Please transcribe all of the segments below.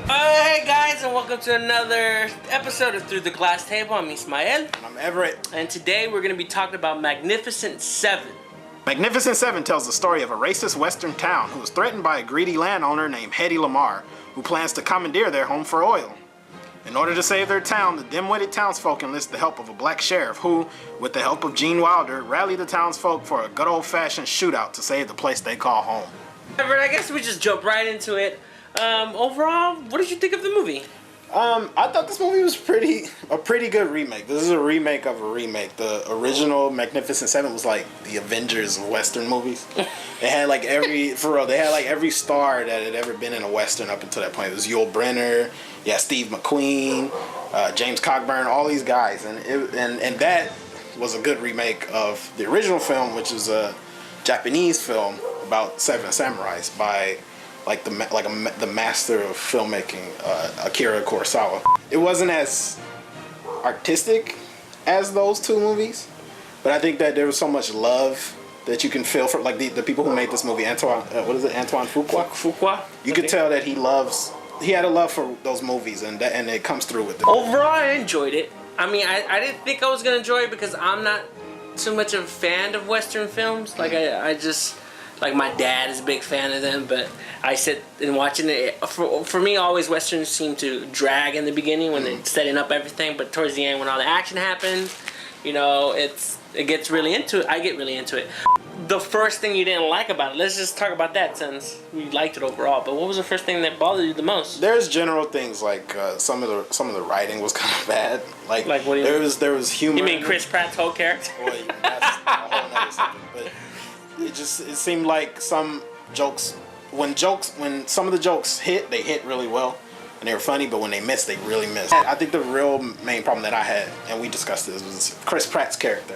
Hey guys, and welcome to another episode of Through the Glass Table. I'm Ismael. And I'm Everett. And today we're going to be talking about Magnificent 7. Magnificent 7 tells the story of a racist western town who is threatened by a greedy landowner named Hedy Lamarr, who plans to commandeer their home for oil. In order to save their town, the dim-witted townsfolk enlist the help of a black sheriff who, with the help of Gene Wilder, rally the townsfolk for a good old-fashioned shootout to save the place they call home. Everett, I guess we just jump right into it. Overall, what did you think of the movie? I thought this movie was a pretty good remake. This is a remake of a remake. The original Magnificent Seven was like the Avengers of Western movies. They had like every star that had ever been in a Western up until that point. It was Yul Brynner, Steve McQueen, James Cockburn, all these guys, and that was a good remake of the original film, which is a Japanese film about 7 samurais by the master of filmmaking, Akira Kurosawa. It wasn't as artistic as those two movies, but I think that there was so much love that you can feel for like the people who made this movie. Antoine Fuqua. You could tell that he had a love for those movies, and it comes through with it. Overall, I enjoyed it. I mean, I didn't think I was gonna enjoy it because I'm not too much of a fan of Western films. Like I just. Like, my dad is a big fan of them, but I sit and watching it. For me, always Westerns seem to drag in the beginning when they're setting up everything, but towards the end, when all the action happens, it gets really into it. I get really into it. The first thing you didn't like about it, let's just talk about that since we liked it overall. But what was the first thing that bothered you the most? There's general things like some of the writing was kind of bad. Like what do you mean? There was humor. You mean Chris Pratt's whole character? Well, that's a whole nother subject, but. It seemed like some jokes, when some of the jokes hit, they hit really well, and they were funny, but when they missed, they really missed. I think the real main problem that I had, and we discussed this, was Chris Pratt's character.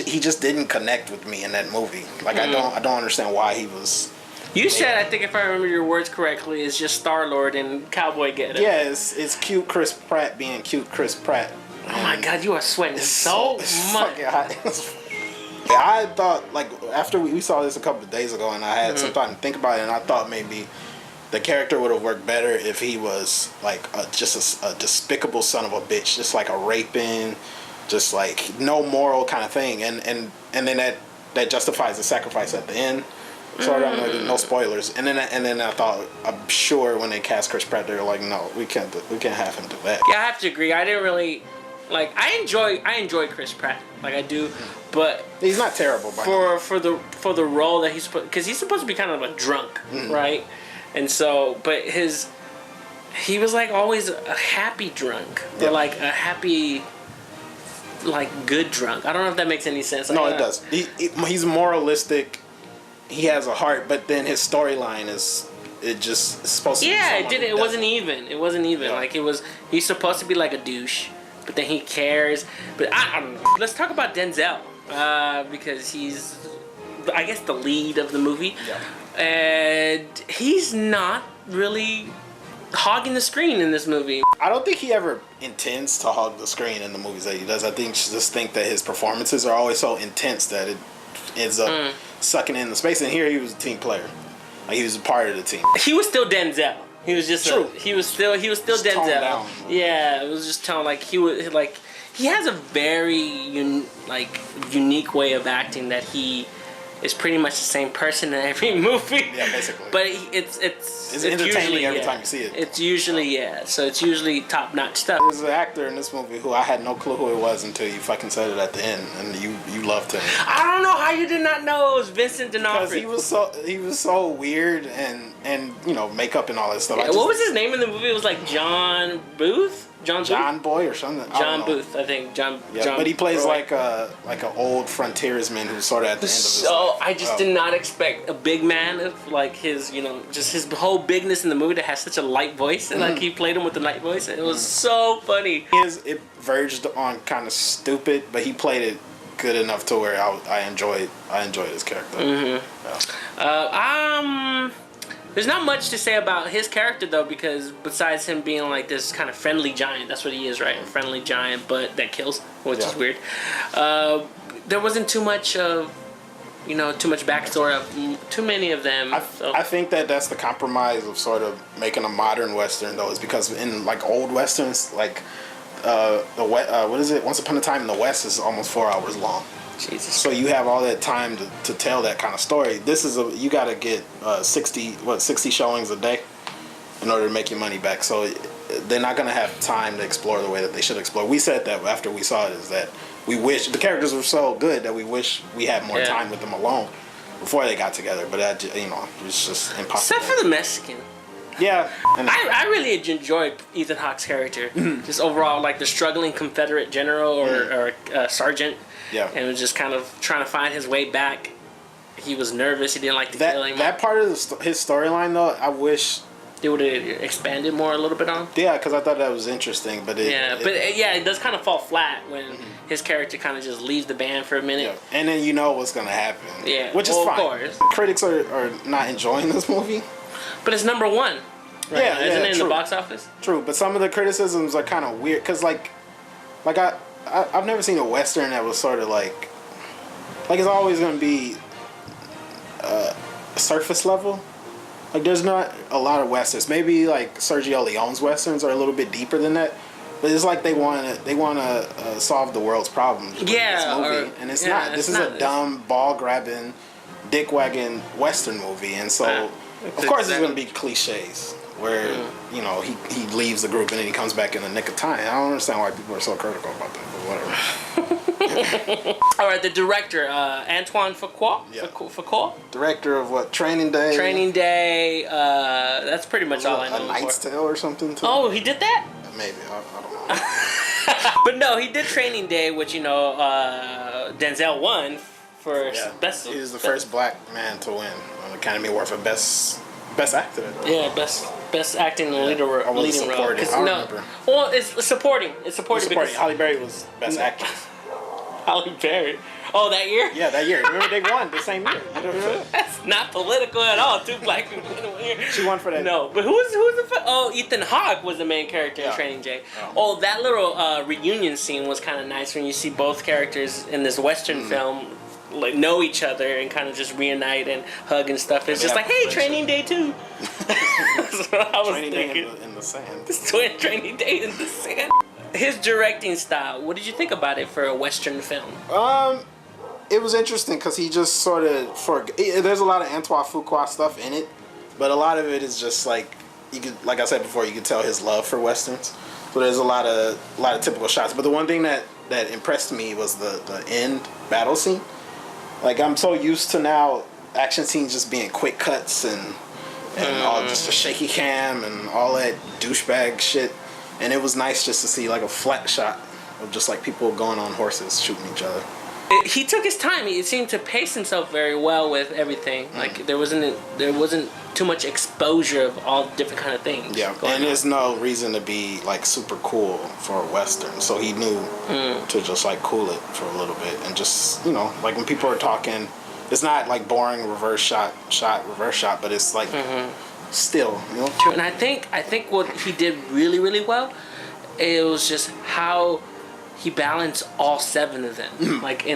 He just didn't connect with me in that movie. Like, I don't understand why he was... You said, I think if I remember your words correctly, it's just Star-Lord and Cowboy Getup. Yeah, it's cute Chris Pratt being cute Chris Pratt. Oh my God, you are sweating so much. I thought, like, after we saw this a couple of days ago, and I had some time to think about it, and I thought maybe the character would have worked better if he was, like, just a despicable son of a bitch, just like a raping, just like no moral kind of thing, and then that justifies the sacrifice at the end. Sorry, no spoilers. And then I thought, I'm sure when they cast Chris Pratt, they were like, no, we can't have him do that. Yeah, I have to agree. I didn't really. Like, I enjoy Chris Pratt, like I do, but he's not terrible. For the role that because he's supposed to be kind of a drunk, right? And so, but he was like always a happy drunk, or like a happy, like good drunk. I don't know if that makes any sense. No, it does. He's moralistic. He has a heart, but then his storyline is. It just is supposed to. Yeah, it didn't. It wasn't even. It wasn't even. Yeah. Like he's supposed to be like a douche. But then he cares. But I don't know. Let's talk about Denzel. Because he's, I guess, the lead of the movie. Yeah. And he's not really hogging the screen in this movie. I don't think he ever intends to hog the screen in the movies that he does. I just think that his performances are always so intense that it ends up sucking in the space. And here he was a team player. Like, he was a part of the team. He was still Denzel. He was just he was still Denzel. Yeah, it was just tone like he has a very unique way of acting that he is pretty much the same person in every movie. Yeah, basically. But it's entertaining usually, every time you see it. It's usually so it's usually top notch stuff. There's an actor in this movie who I had no clue who it was until you fucking said it at the end, and you loved him. I don't know how you did not know it was Vincent D'onofrio. Because he was so weird and makeup and all that stuff. Yeah, what was his name in the movie? It was like John Booth. John Boy or something. John Booth, I think. John. But he plays like an old frontiersman who's sort of at the end of his life. I just did not expect a big man of like his, just his whole bigness in the movie to have such a light voice, and like he played him with a light voice, and it was so funny. It verged on kind of stupid, but he played it good enough to where I enjoyed his character. Yeah. There's not much to say about his character though, because besides him being like this kind of friendly giant, that's what he is, right? A friendly giant, but that kills, which is weird. There wasn't too much of too much backstory of too many of them. I think that's the compromise of sort of making a modern Western, though, is because in like old Westerns, like what is it? Once Upon a Time in the West is almost 4 hours long. Jesus. So you have all that time to tell that kind of story. This is you got to get 60 showings a day in order to make your money back. So they're not going to have time to explore the way that they should explore. We said that after we saw it, is that we wish the characters were so good that we wish we had more time with them alone before they got together. But it's just impossible. Except for the Mexican. Yeah, I really enjoyed Ethan Hawke's character. Just overall, like the struggling Confederate general or sergeant. Yeah, and was just kind of trying to find his way back. He was nervous. He didn't like to kill him. That part of his storyline, though, I wish they would have expanded more a little bit on. Yeah, because I thought that was interesting, but it does kind of fall flat when his character kind of just leaves the band for a minute. Yeah. And then you know what's gonna happen. Yeah, which is fine. Of course. Critics are not enjoying this movie, but it's number one. Right now, isn't it in the box office? True, but some of the criticisms are kind of weird because I've never seen a Western that was sort of like it's always gonna be surface level. Like there's not a lot of Westerns. Maybe like Sergio Leone's Westerns are a little bit deeper than that. But it's like they want to solve the world's problems with this movie, and it's not. This is a dumb ball grabbing, dick wagging Western movie, and so of course it's gonna be cliches where he leaves the group and then he comes back in the nick of time. I don't understand why people are so critical about that, but whatever. All right, the director, Antoine Fuqua. Yeah. Fuqua. Director of what? Training Day. Training Day. That's pretty much all I know. A Knight's Tale or something. Too? Oh, he did that? Maybe I don't know. But no, he did Training Day, which Denzel won for best. He was the first black man to win an Academy Award for best actor. Yeah, best acting in the leading role. I remember. Well, it's supporting. It's supporting. Because Halle Berry was best actress. Halle Berry. Oh, that year? Yeah, that year. Remember they won the same year. That's not political at all. Two black people in 1 year. She won for that. No, but who's the Ethan Hawke was the main character in Training Day. Oh, that little reunion scene was kind of nice when you see both characters in this Western film like know each other and kind of just reunite and hug and stuff. It's just like, hey, Training Day too. That's what I was Training thinking. Day in the sand. Training Day in the sand. His directing style. What did you think about it for a Western film? It was interesting because he just sort of there's a lot of Antoine Fuqua stuff in it, but a lot of it is just like like I said before, you could tell his love for Westerns. So there's a lot of typical shots. But the one thing that impressed me was the end battle scene. Like I'm so used to now action scenes just being quick cuts and all just a shaky cam and all that douchebag shit. And it was nice just to see like a flat shot of just like people going on horses shooting each other. He took his time. He seemed to pace himself very well with everything. Like there wasn't too much exposure of all different kind of things. Yeah, and there's no reason to be like super cool for a Western. So he knew to just like cool it for a little bit and just like when people are talking, it's not like boring reverse shot, reverse shot, but it's like still. True, and I think what he did really really well, it was just how he balanced all 7 of them like I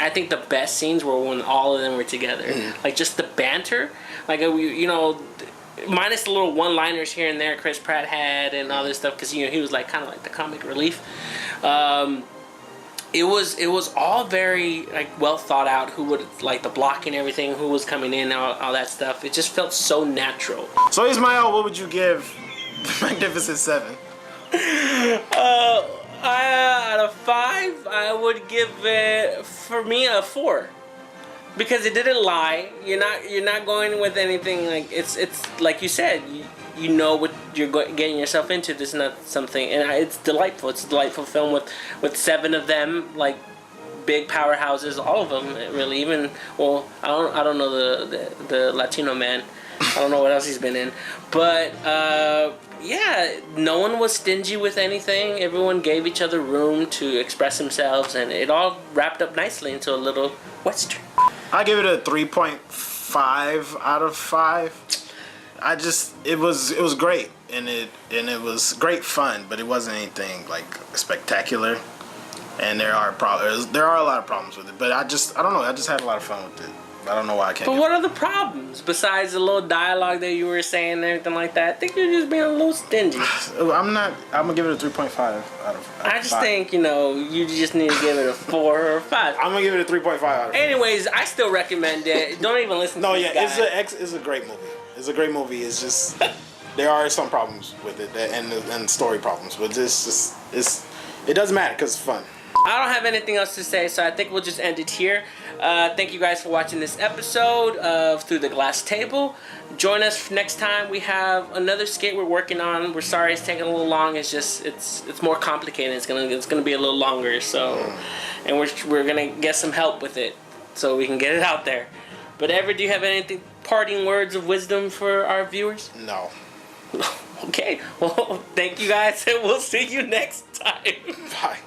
think the best scenes were when all of them were together. Like just the banter, like minus the little one-liners here and there Chris Pratt had and all this stuff because he was like kind of like the comic relief. It was all very like well thought out. Who would like the blocking, everything, who was coming in, all that stuff. It just felt so natural. So Ismael, what would you give The Magnificent Seven? Out of 5, I would give it, for me, a 4, because it didn't lie. You're not going with anything like it's like you said. You know what you're getting yourself into. This is not something, and it's delightful. It's a delightful film with 7 of them, like big powerhouses, all of them really. Even I don't know the Latino man. I don't know what else he's been in, but yeah, no one was stingy with anything. Everyone gave each other room to express themselves, and it all wrapped up nicely into a little Western. I give it a 3.5 out of 5. It was great, and it was great fun, but it wasn't anything like spectacular. and there are a lot of problems with it. But I don't know. I just had a lot of fun with it. I don't know why I can't. But what are the problems besides the little dialogue that you were saying and everything like that? I think you're just being a little stingy. I'm gonna give it a 3.5 out of. I just think you just need to give it a 4 or a 5. I'm gonna give it a 3.5 out of. Anyways, I still recommend it. Don't even listen. to this guy. It's a great movie. It's a great movie. It's just there are some problems with it and story problems, but it doesn't matter because it's fun. I don't have anything else to say, so I think we'll just end it here. Thank you guys for watching this episode of Through the Glass Table. Join us next time. We have another skit we're working on. We're sorry it's taking a little long. It's just it's more complicated. It's gonna be a little longer. So, and we're gonna get some help with it so we can get it out there. But Ever, do you have anything parting words of wisdom for our viewers? No. Okay. Well, thank you guys, and we'll see you next time. Bye.